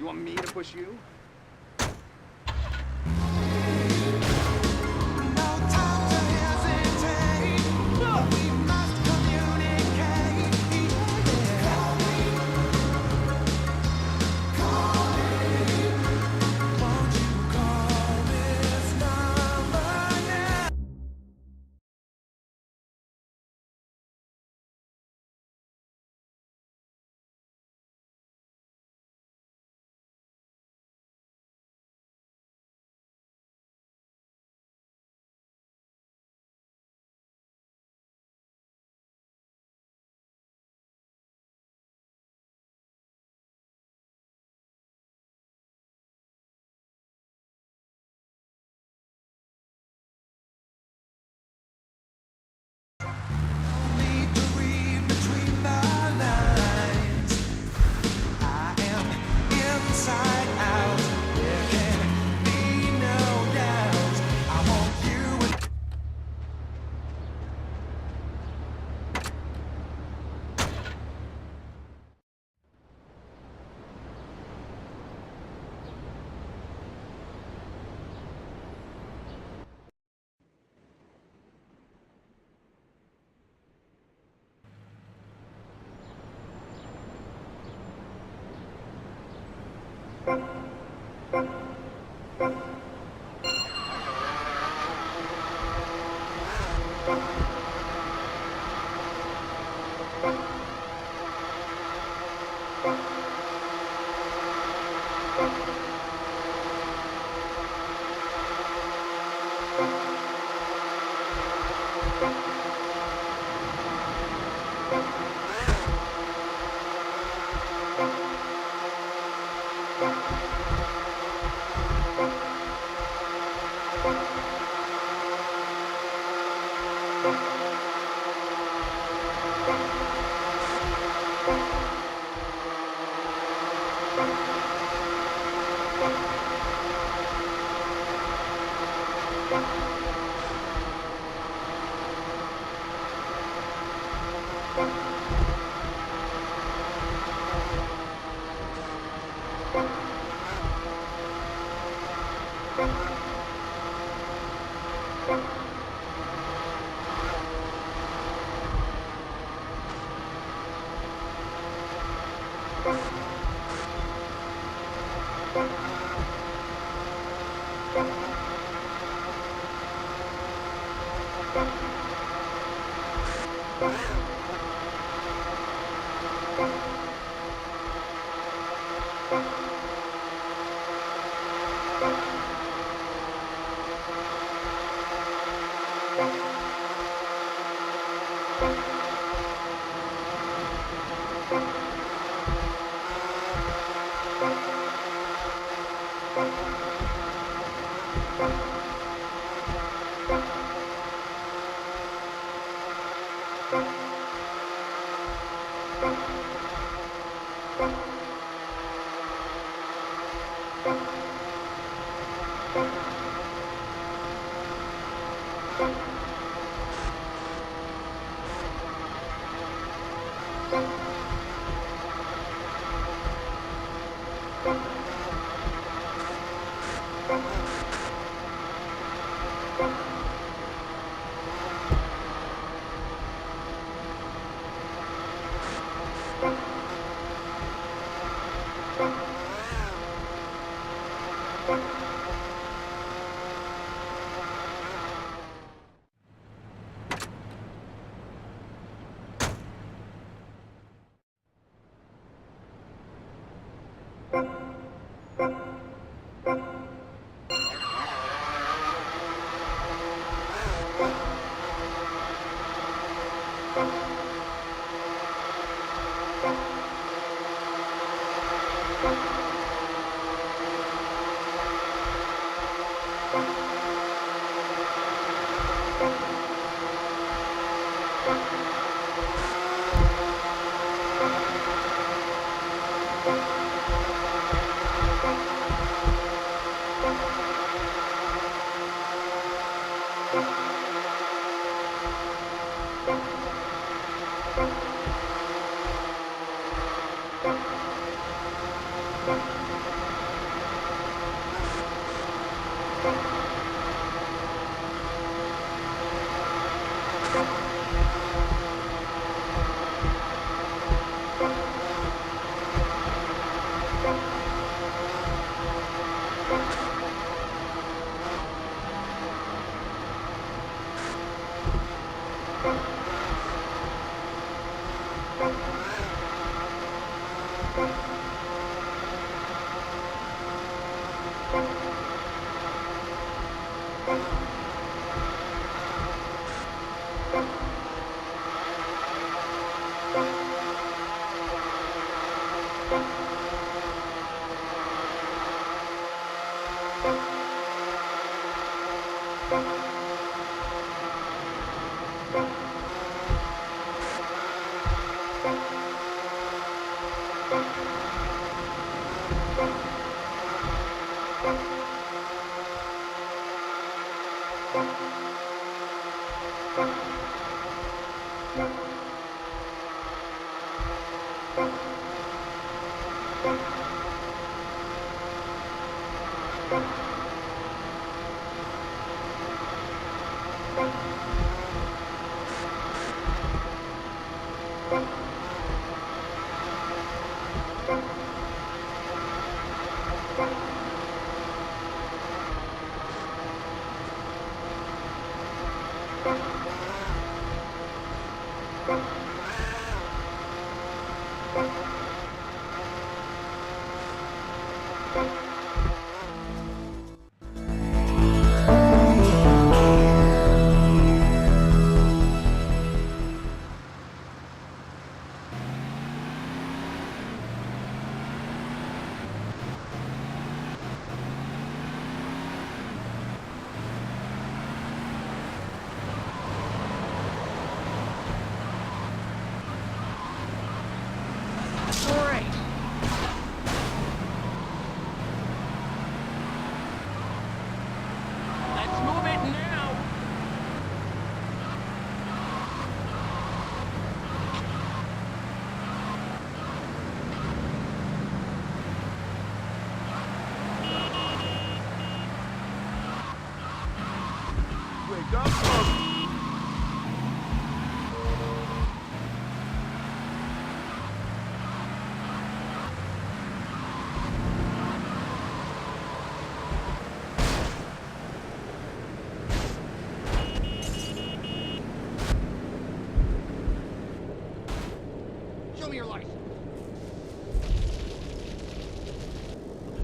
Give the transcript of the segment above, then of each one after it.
You want me to push you?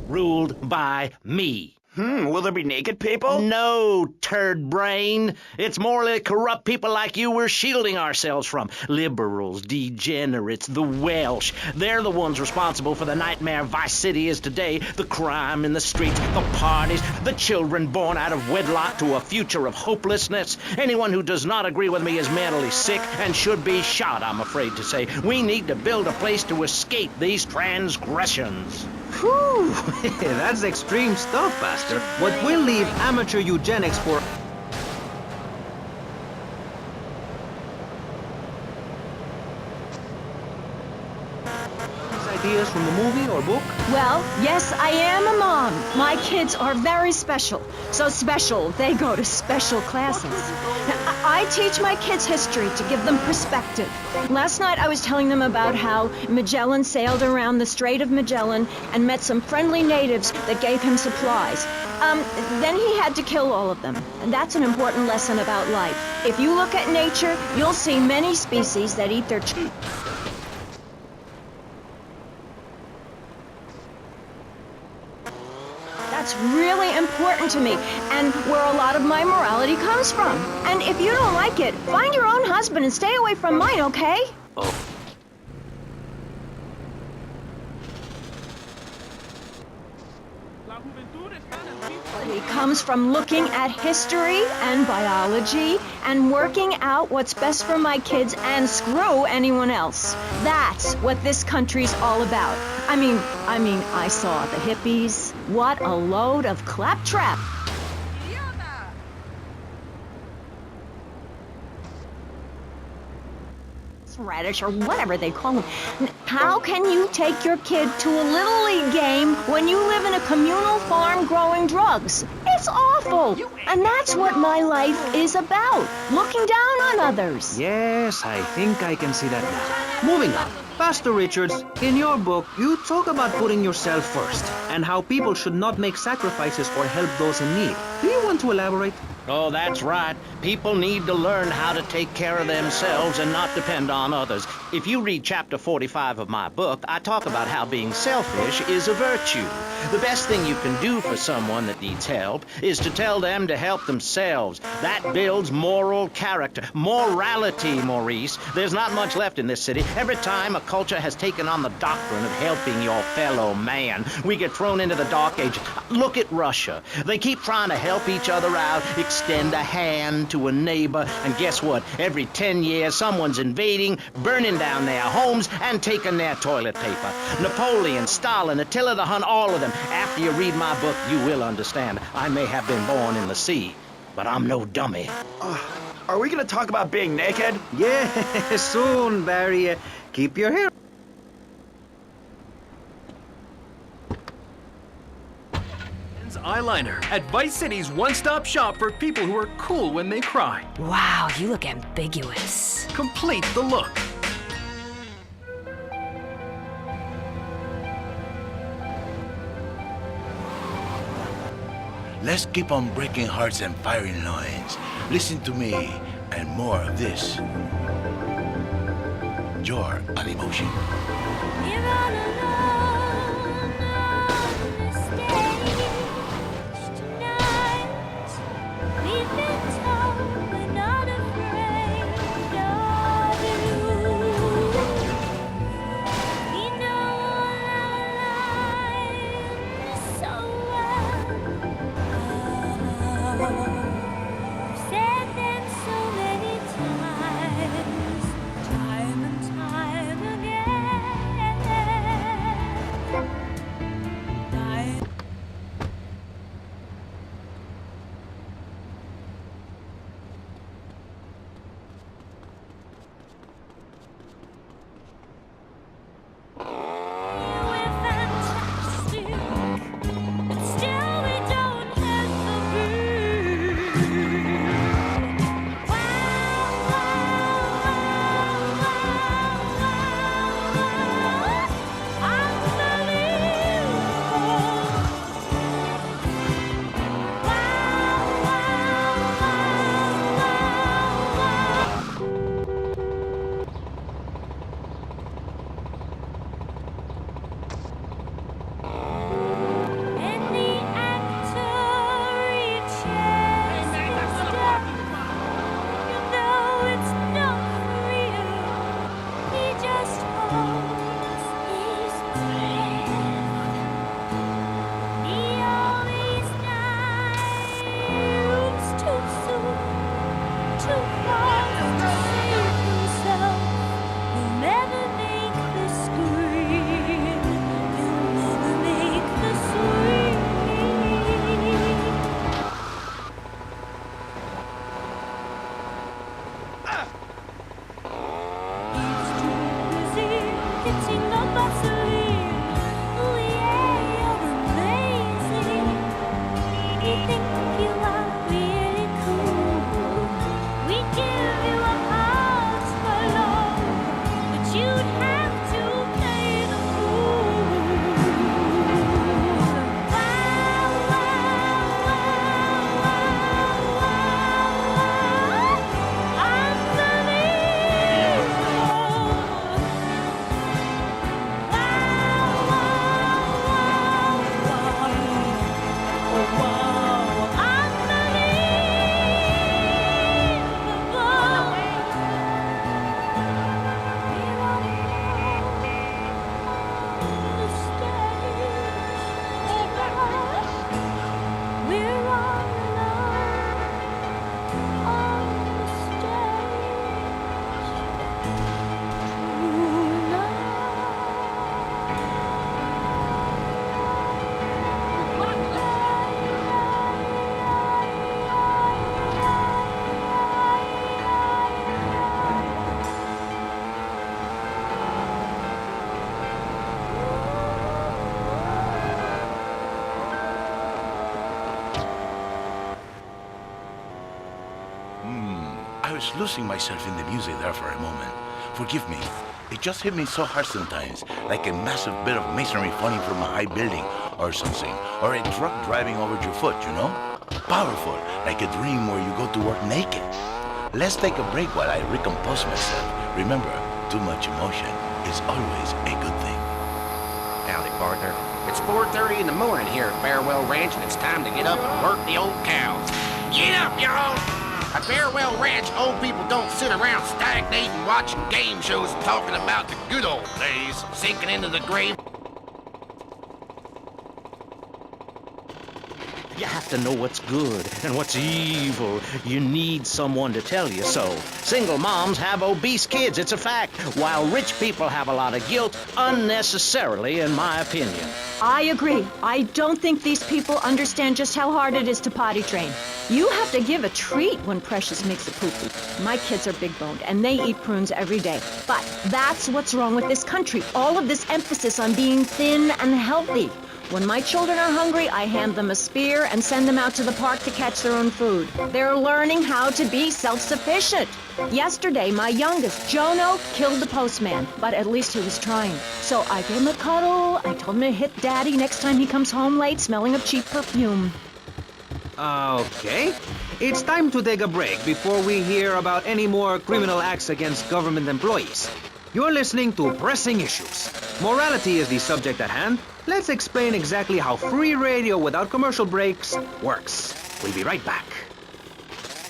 Ruled by me. Will there be naked people? No, turd brain. It's more the corrupt people like you we're shielding ourselves from. Liberals, degenerates, the Welsh. They're the ones responsible for the nightmare Vice City is today. The crime in the streets, the parties, the children born out of wedlock to a future of hopelessness. Anyone who does not agree with me is mentally sick and should be shot, I'm afraid to say. We need to build a place to escape these transgressions. Whew, that's extreme stuff, Pastor. But we'll leave amateur eugenics for... Ideas from a movie or book? Well, yes, I am a mom. My kids are very special. So special, they go to special classes. I teach my kids history to give them perspective. Last night I was telling them about how Magellan sailed around the Strait of Magellan and met some friendly natives that gave him supplies. Then he had to kill all of them. And that's an important lesson about life. If you look at nature, you'll see many species that eat their children. That's really important to me, and where a lot of my morality comes from. And if you don't like it, find your own husband and stay away from mine, okay? Oh. It comes from looking at history and biology and working out what's best for my kids and screw anyone else. That's what this country's all about. I mean, I saw the hippies. What a load of claptrap. Radish or whatever they call them. How can you take your kid to a Little League game when you live in a communal farm growing drugs? It's awful. And that's what my life is about. Looking down on others. Yes, I think I can see that now. Moving on. Pastor Richards, in your book, you talk about putting yourself first and how people should not make sacrifices or help those in need. Do you want to elaborate? Oh, that's right. People need to learn how to take care of themselves and not depend on others. If you read chapter 45 of my book, I talk about how being selfish is a virtue. The best thing you can do for someone that needs help is to tell them to help themselves. That builds moral character. Morality, Maurice. There's not much left in this city. Every time a culture has taken on the doctrine of helping your fellow man, we get thrown into the dark ages. Look at Russia. They keep trying to help each other out, extend a hand to a neighbor, and guess what? Every 10 years, someone's invading, burning down their homes, and taking their toilet paper. Napoleon, Stalin, Attila the Hun, all of them. After you read my book, you will understand. I may have been born in the sea, but I'm no dummy. Are we gonna talk about being naked? Yeah, soon, Barry. Keep your hair. Eyeliner at Vice City's one-stop shop for people who are cool when they cry. Wow, you look ambiguous. Complete the look. Let's keep on breaking hearts and firing loins. Listen to me, and more of this. You're an emotion. I was losing myself in the music there for a moment. Forgive me. It just hit me so hard sometimes, like a massive bit of masonry falling from a high building or something, or a truck driving over your foot, you know? Powerful, like a dream where you go to work naked. Let's take a break while I recompose myself. Remember, too much emotion is always a good thing. Howdy, partner. It's 4:30 in the morning here at Farewell Ranch, and it's time to get up and work the old cows. Get up, y'all! At Farewell Ranch, old people don't sit around stagnating, watching game shows and talking about the good old days, sinking into the grave. You have to know what's good and what's evil. You need someone to tell you so. Single moms have obese kids, it's a fact, while rich people have a lot of guilt, unnecessarily, in my opinion. I agree. I don't think these people understand just how hard it is to potty train. You have to give a treat when Precious makes a poo-poo. My kids are big-boned, and they eat prunes every day. But that's what's wrong with this country. All of this emphasis on being thin and healthy. When my children are hungry, I hand them a spear and send them out to the park to catch their own food. They're learning how to be self-sufficient. Yesterday, my youngest, Jono, killed the postman, but at least he was trying. So I gave him a cuddle. I told him to hit Daddy next time he comes home late smelling of cheap perfume. Okay. It's time to take a break before we hear about any more criminal acts against government employees. You're listening to Pressing Issues. Morality is the subject at hand. Let's explain exactly how free radio without commercial breaks works. We'll be right back.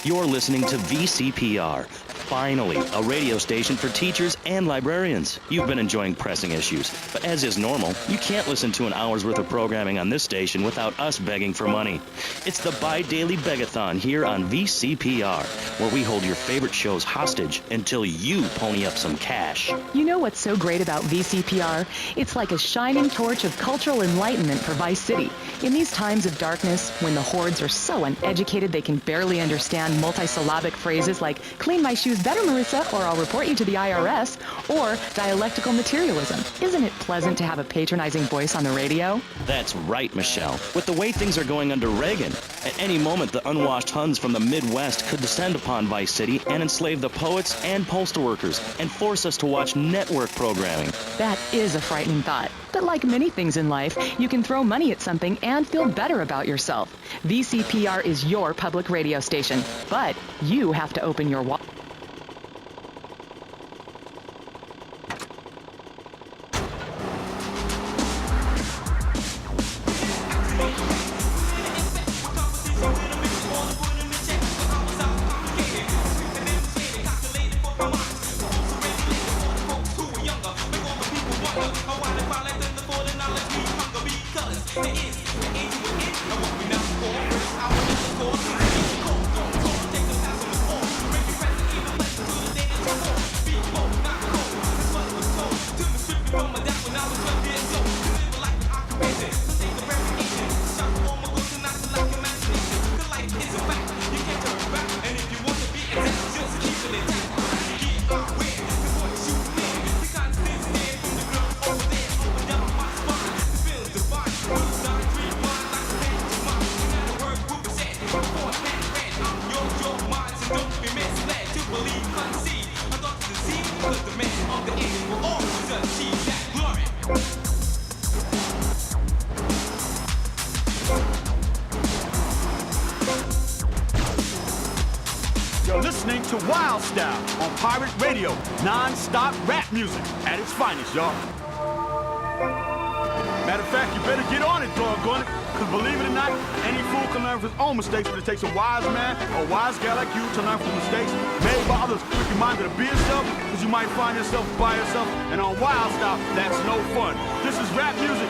You're listening to VCPR. Finally, a radio station for teachers and librarians. You've been enjoying Pressing Issues, but as is normal, you can't listen to an hour's worth of programming on this station without us begging for money. It's the bi-daily begathon here on VCPR, where we hold your favorite shows hostage until you pony up some cash. You know what's so great about VCPR? It's like a shining torch of cultural enlightenment for Vice City. In these times of darkness, when the hordes are so uneducated they can barely understand multisyllabic phrases like, clean my shoes better, Marissa, or I'll report you to the IRS, or dialectical materialism. Isn't it pleasant to have a patronizing voice on the radio? That's right, Michelle. With the way things are going under Reagan, at any moment the unwashed Huns from the Midwest could descend upon Vice City and enslave the poets and postal workers and force us to watch network programming. That is a frightening thought. But like many things in life, you can throw money at something and feel better about yourself. VCPR is your public radio station, but you have to open your wallet. You're listening to Wild Style on Pirate Radio, non-stop rap music at its finest, y'all. Matter of fact, you better get on it, doggone it. Because believe it or not, any fool can learn from his own mistakes, but it takes a wise man or a wise guy like you to learn from mistakes made by others. Quick reminder to be yourself, because you might find yourself by yourself. And on Wild Style, that's no fun. This is rap music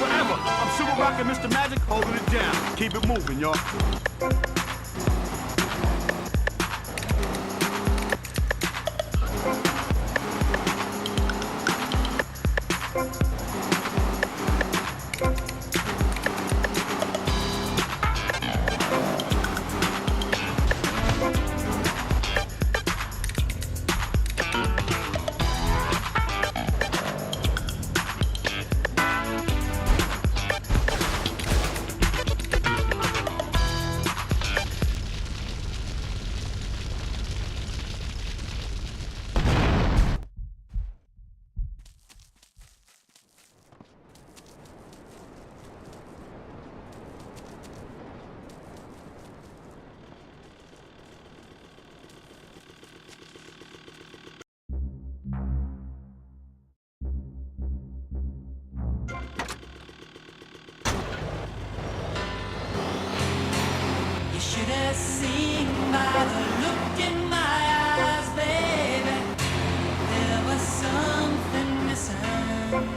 forever. I'm Super Rock and Mr. Magic holding it down. Keep it moving, y'all. should have seen by the look in my eyes, baby, there was something missing.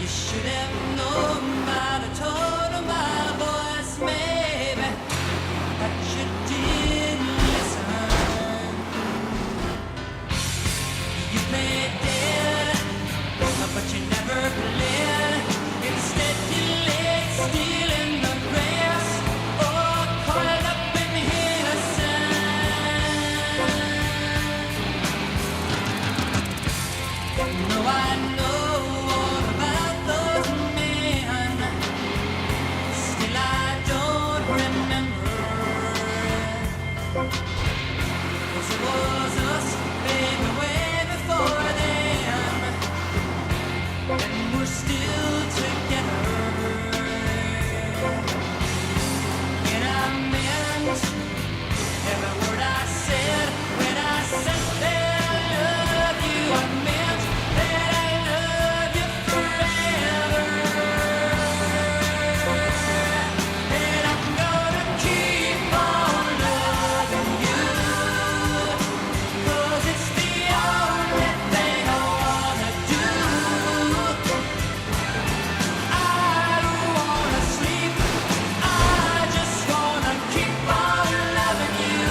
You should have known by the tone of my voice, maybe, but you didn't listen. You played dead, but you never played. Instead you lay still in the grass, or coiled up in innocence. No, I know all about those men, still I don't remember. 'Cause it was us, baby, way before then, and we're still together. And I meant every word I said when I said that I love you. I meant that I love you forever. And I'm gonna keep on loving you, 'cause it's the only thing I wanna do. I don't wanna sleep, I just wanna keep on loving you.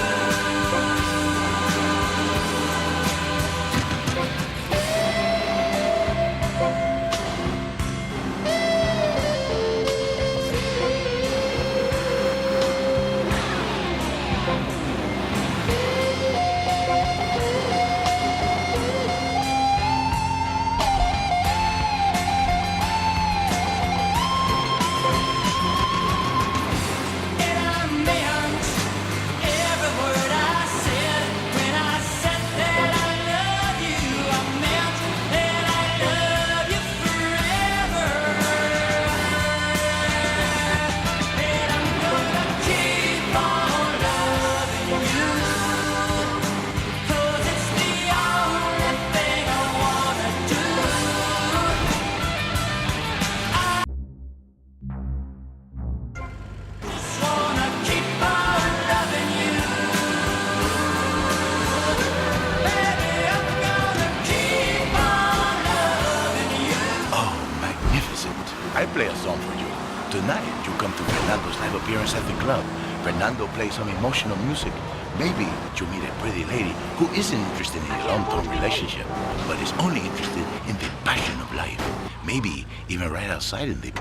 And I meant every word I said when I said that I love you. I meant that I love you forever. And I'm gonna keep on loving you, 'cause it's the only thing I wanna do. Just wanna keep on loving you. Baby, I'm gonna keep on loving you. Oh, magnificent. I play a song for you. Tonight, you come to Fernando's live appearance at the club. Fernando plays some emotional music. Maybe you meet a pretty lady who isn't interested in a long-term relationship, but is only interested in the passion of life. Maybe even right outside in the